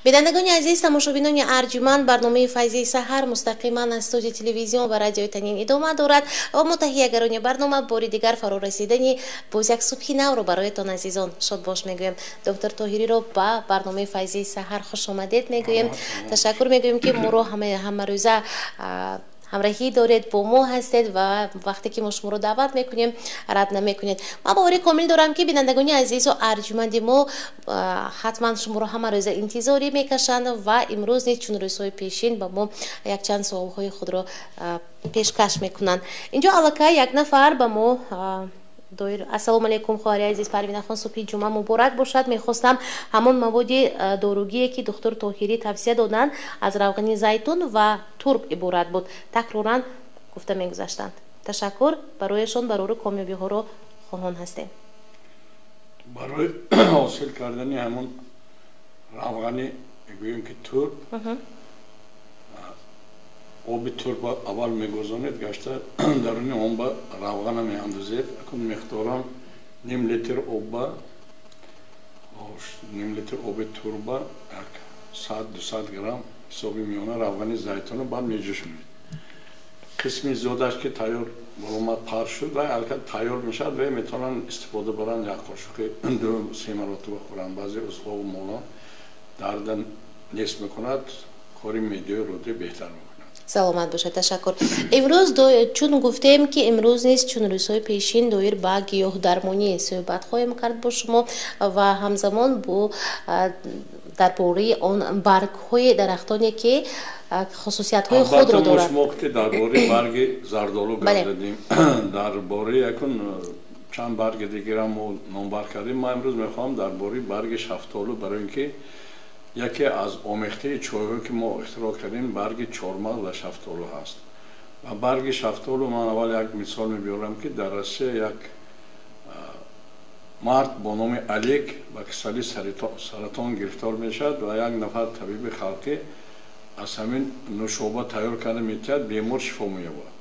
بینندگان عزیز، تماشابینان ارجمند، برنامه فیضی سحر مستقیما از استودیو تلویزیون و رادیو تنین ادامه دارد و ما تهیه‌گران برنامه بار دیگر فرا رسیدنی باز یک صبح نو رو برایتان عزیزان شاد باش میگویم. دکتر طاهری رو با برنامه فیضی سحر خوش آمدید میگویم. تشکر میگویم که ما رو همه روزه همراهی دارید، با ما هستید و وقتی که ما شما رو دعوت میکنیم رد نمیکنید. ما باوری کامل دارم که بینندگان عزیز و ارجمند ما حتما شما رو همه روز انتظاری میکشند و امروز نیز چون روزهای پیشین با ما یک چند سوالهای خود رو پیشکش میکنند. اینجا علاقه یک نفر با ما دایر السلام علیکم خواهر عزیز پروین خان، صبح جمعه مبارک باشد. میخواستم همون مواد داروگی که دکتر طاهری توصیه دادن از روغن زیتون و ترک عبارت بود، تکرارا گفته میگذاشتند. تشکر برایشان، برای کامیابی ها رو خواهان هستیم. برای حاصل کردن همون روغن میگوییم که ترک آب ترک اول میگذارید، گشته درون اون با روغن میاندازید. اون مقدارم نیم لیتر آب، نیم لیتر آب ترک با 100-200 گرم حسابی میونه روغن زیتون رو بعد میجوشونید. قسمی زیادش که تیار برآمد پخش شد و البته تیار میشد و میتونن استفاده برن یک قاشق 2-3 مرتبه بخورن. بعضی عضوها و مولا دردن نیست میکند، کاری معده روده بهتر میکند. سلامت باشه. تشکر. امروز چون گفتیم که امروز نیست چون روزهای پیشین دایر با گیاه درمانی صحبت خواهیم کرد با شما و همزمان با درباره آن برگ های درختانی که خصوصیت های خود رو دارد. ما که درباره برگ زردالو گفتیم، درباره یکون چند برگ دیگر هم نامبر کردیم. ما امروز میخوام درباره برگ شفتالو، برای اینکه یکی از آمیخته چای‌هایی که ما اختراع کردیم برگ چهارمغز و شفتالو هست. و برگ شفتالو من اول یک مثال میبرم که در روسیه یک مرد با نام الیک با کسلی سرطان گرفتار میشد و یک نفر طبیب خلقی از همین نوشابه تیار کرده میتید بیمار شفا می‌یابد.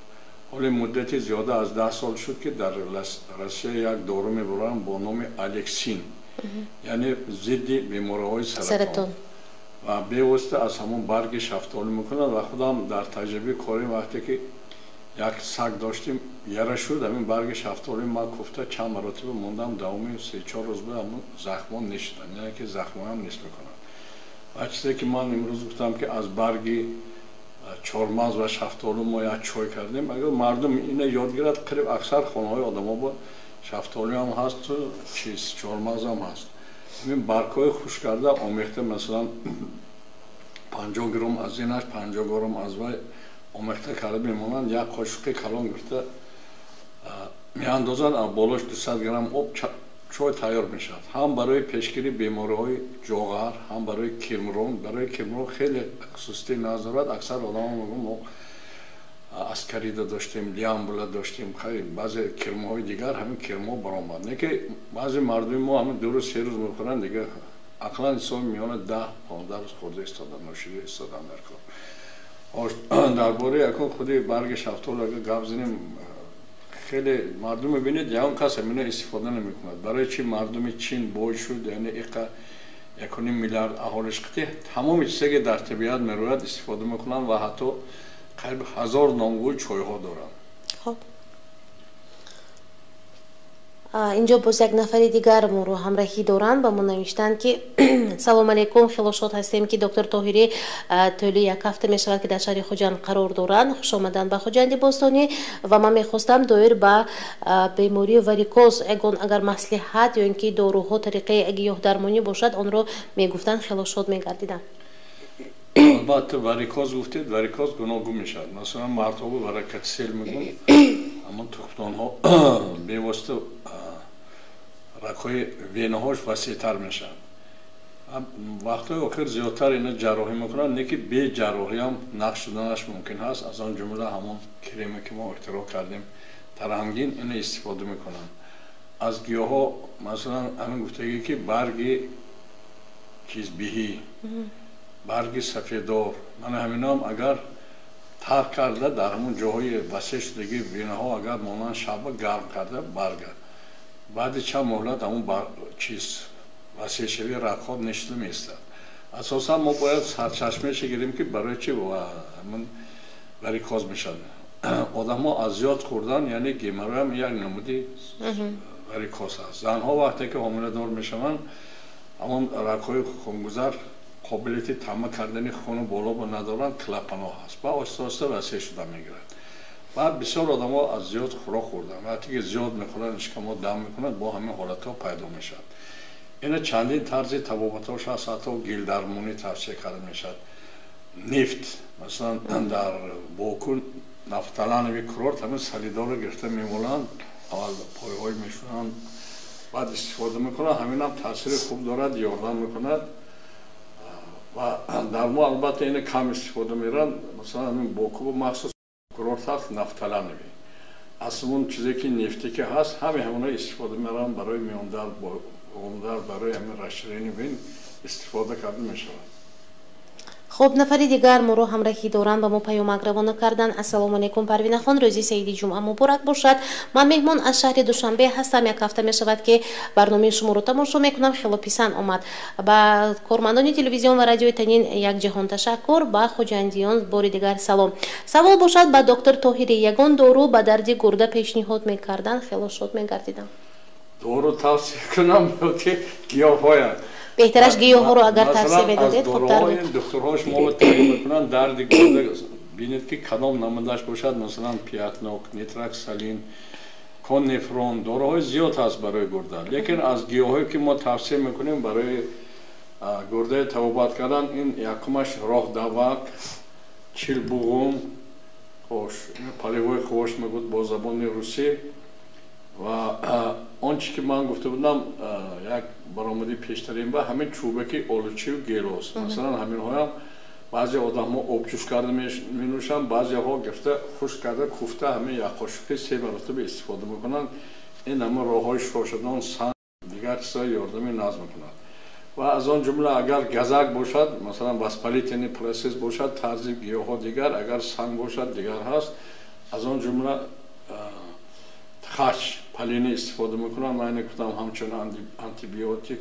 حالا مدتی زیاده از 10 سال شد که در روسیه یک دارو میبرن با نام الکسین، یعنی ضد بیماری‌های سرطان و بیوسته از همون برگ شفتالو میکنن. و خودم در تجربه کاری وقتی که یک سگ داشتیم یره شد، همین برگ شفتالو ما کوفته چند مرتبه موندم، دومی 3-4 روز به همون زخمان نشدن، یعنی که زخمان هم نیست میکنن. و چیزی که من امروز گفتم که از برگ چهارمغز و شفتالو ما یک چای کردیم، اگر مردم اینو یاد گیرد قریب اکثر خانه‌های آدم‌ها با شفتالو هم هست، چهارمغز هم هست. این برگ‌های خشک کرده آمیخته، مثلا 50 گرم از اینش 50 گرم از وای آمیخته کرده میمونن، یک قاشق کلان گرفته میاندازن، بالاش 200 گرم آب چای تیار میشد. هم برای پیشگیری بیماری‌های جاغر، هم برای کرمرون. برای کرمرون خیلی خصوصی نظارت اکثر آدم‌ها میگن اسکری داشتیم، لیامبولا داشتیم، خیلی بعضی کرم‌های دیگر همین کرم‌ها برآمد. نه که بعضی مردم ما همین 2 روز 3 روز میخورن دیگه عقلاً حساب میونه 10-15 روز خورده استادن، نوشیده استادن در کار. درباره اکن خودی برگ شفتالو اگه گپ زنیم، خیلی مردم میبینید یه کس همینه استفاده نمیکند. برای چی مردم چین بوی شد، یعنی 1.5 میلیارد اهالش قطعه تمام چیزی که در طبیعت میروید استفاده میکنن و حتی قریب 1000 نامگوی چای‌ها دارن. خب اینجا باز یک نفر دیگر ما رو همراهی دارن، با ما نوشتن که سلام علیکم، خیلی شاد هستیم که دکتر طاهری طولی یک هفته می شود که در شهر خوجند قرار دارن. خوش آمدن به خوجند باستانی و من میخواستم دایر با بیماری واریکوز اگر مصلحت یا اینکه داروها طریقه گیاه درمانی باشد آن رو میگفتن، خیلی شاد میگردیدن. البته واریکوز گفتید، واریکوز گوناگون میشد. مثلا مرتبه برای کتسیل میگن، اما تختان ها به واسطه رگ‌های وینه هاش وسیع‌تر میشن. وقتی آخر زیادتر اینا جراحی میکنن، نه که به جراحی هم نقش دادنش ممکن هست. از آن جمله همون کریمی که ما اختراع کردیم ترهمگین اینو استفاده میکنن. از گیاه ها مثلا همین گفتگی که برگ چیز بیهی، برگ سفیدار، من همینا هم اگر ترک کرده در همون جاهای وسیع شدگی وینه ها اگر مانند شب گرم کرده برگه، بعد چند مهلت همون چیز وسیع شوی رگ‌ها نشته میستد. اساسا ما باید سرچشمه‌اش گیریم که برای چی من واریکوز میشد. آدم‌ها از زیاد خوردن یعنی گیمرو هم یک نمودی واریکوز است. زنها وقتی که حامله دار میشوند همون رگ‌های خونگذار قابلیت تمام کردن خون بالا و ندارن کلپنا هست. با آهسته وسیع شده میگیرد. بعد بسیار آدم‌ها از زیاد خوراک خوردن. وقتی که زیاد میخورن اشکما دم میکنند با همین حالت‌ها پیدا میشد. اینا چندین طرز تبابتاش هست حتی گل درمانی توصیه کرده میشد. نفت مثلا در باکو نفتالان کرورت همین سلیدا رو گرفته میمونند اول پایه‌های میشونن بعد استفاده میکنن همین هم تاثیر خوب دارد یاردن میکند و در ما البته این کم استفاده میرن مثلا همین باکو مخصوص کرورت هست نفتالان اصلا اون چیزی که نفتی که هست همه استفاده میرن برای میاندر برای همین رشترینی بین استفاده کرده میشود. خب نفری دیگر ما رو همراهی دارند و ما پیامک روانه کردن. السلام علیکم پروین خان، روزی سعیدی جمعه مبارک باشد. من مهمان از شهر دوشنبه هستم. یک هفته می شود که برنامه شما رو تماشا میکنم. خیلی پسند آمد. با کارمندان تلویزیون و رادیو تنین یک جهان تشکر. با خوجندیان بار دیگر سلام. سوال باشد با دکتر طاهری یگان دارو با درد گرده پیشنهاد میکردن. خیلی شاد میگردیدم. دارو توصیه کنم که گیاهای بهترش گیاه ها رو اگر توصیه بدادید خوبتر بود. دکترهاش ما تعیین میکنن درد گرده بینید که کدام نمودش باشد مثلا پیاتنوک، نیترکسالین، کونیفرون داروهای زیاد هست برای گرده. لیکن از گیاهایی که ما توصیه میکنیم برای گرده تبابت کردن این یکمش راه دوک، چیلبوغون، خوش پالیوی خوش میگود با زبان روسی و آنچه که من گفته بودم یک برآمدی پیشترین با همین چوبکی آلوچی و گیلاس مثلا همین ها هم بعضی آدم ها آب جوش کرده می نوشن بعضی ها گرفته خشک کرده کوفته همین یک قاشق 3 مرتبه استفاده میکنن. این همه راه های شروع شدن سنگ دیگر چیزای یاردمی ناز میکنند و از آن جمله اگر گزک باشد مثلا واسپالیتینی پروسس باشد طرز گیاه ها دیگر اگر سنگ باشد دیگر هست از آن جمله خاش پالینی استفاده میکنن. من گفتم همچنان آنتی بیوتیک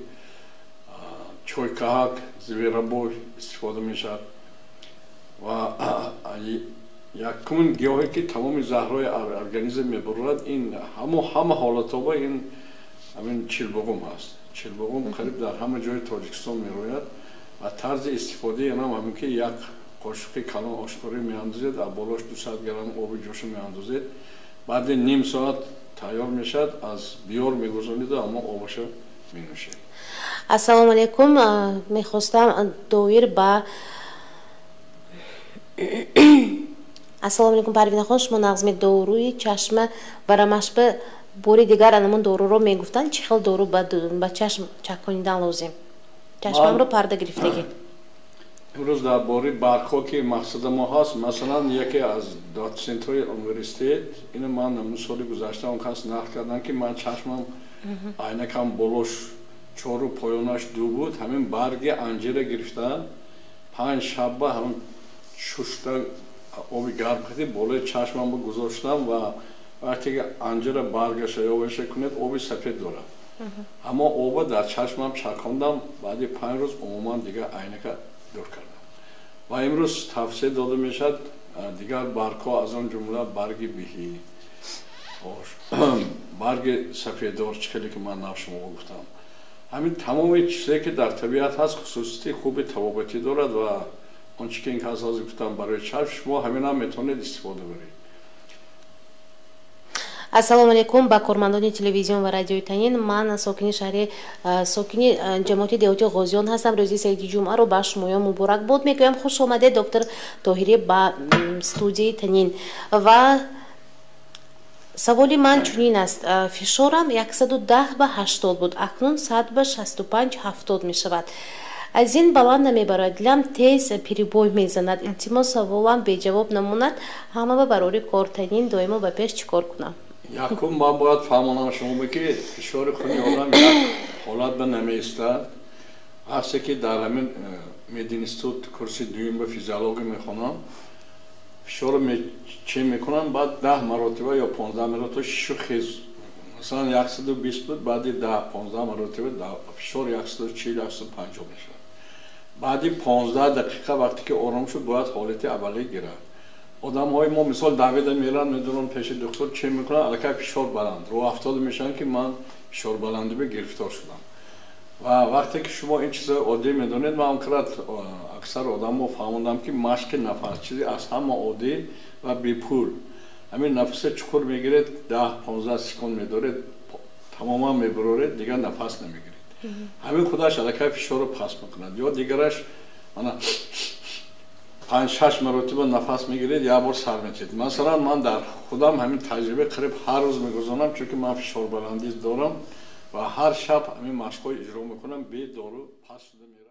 چوی کهک زویرابو استفاده میشد و یکمون گیاهی که تمام زهرهای ارگانیسم میبرد این همه حالتها با این همین چیلبوغم هست. چیلبوغم قریب در همه جای تاجیکستان میروید و طرز استفاده این هم همین که یک قاشق کلان آشکاری میاندازید بالاش 200 گرم آب جوش میاندازید بعد نیم ساعت تیار میشد از بیار میگذارید اما آبش مینوشید. السلام علیکم. میخواستم دویر با السلام علیکم پروین خان، شما نظم داروی چشم و رمشق بوری دیگر انمون دارو رو میگفتن چه خیلی دارو با چشم چک کنیدن لازم چشمم رو پرده گرفتگی. امروز در باری برکا که مقصد ما هست مثلا یکی از دات سنترهای انگلیسی اینو من همون سال گذشته اون کس نقل کردن که من چشمم عینکم بلوش 4 و پایانش 2 بود همین برگ انجیر گرفتن 5 شب همون شوشته آبی گرم کردیم بالای چشمم رو گذاشتم و وقتی که انجیر برگش یابش کنید آبی سفید داره اما آب در چشمم چکاندم بعد 5 روز عموما دیگه عینک دور کردم و امروز توصیه داده میشد دیگر برگ‌ها از آن جمله برگ بیهی برگ سفیددار چکلی که من نام شما گفتم همین تمام چیزایی که در طبیعت هست خصوصیت خوب تبابتی دارد و آنچه که این که از گفتم برای چشم شما همین هم میتونید استفاده برید. السلام علیکم با کارمندان تلویزیون و رادیو تنین. من ساکنی شهر ساکنی جماعت دیوتی غازیان هستم. روزی سعیدی جمعه رو با شما مبارک باد میگویم. خوش آمده دکتر طاهری با استودیوی تنین و سوالی من چنین است. فشارم 110/80 بود اکنون 100/65-70 می شود. از این بلند نمیبرد دلم تیز پریبوی میزند. التماس سوالم به جواب نموند همه برای کار تنین دائما به پیش چیکار کنم؟ یکم من باید فهمانم شما که فشار خونی آدم یک حالت به نمیستد هسته که در همین میدینستود کرسی دویم به فیزیولوژی میخونم فشار چه میکنم بعد 10 مرتبه یا 15 مرتبه شیشو خیز مثلا 120 بود بعد 10-15 مرتبه فشار 140-150 میشه بعدی 15 دقیقه وقتی که آرام شد باید حالت اولیه گیرد. آدم‌های ما مثال دعوت میرن میدونن پیش دکتر چه میکنن الکی فشار بلند رو افتاده میشن که من فشار بلندی به گرفتار شدم و وقتی که شما این چیزا عادی میدونید من اونقدر اکثر آدم‌ها فهمیدم که مشق نفس چیزی از همه عادی و بی پول همین نفس چکر میگیرید 10-15 سکند میدارید تماما میبرید دیگه نفس نمیگیرید همین خودش الکی فشار رو پس میکند یا دیگرش من 5-6 مرتبه نفس میگیرید یا بار سر میتید مثلا من در خودم همین تجربه قریب هر روز میگذارم چون که من فشار بلندی دارم و هر شب همین مشقای اجرا میکنم به دارو پس شده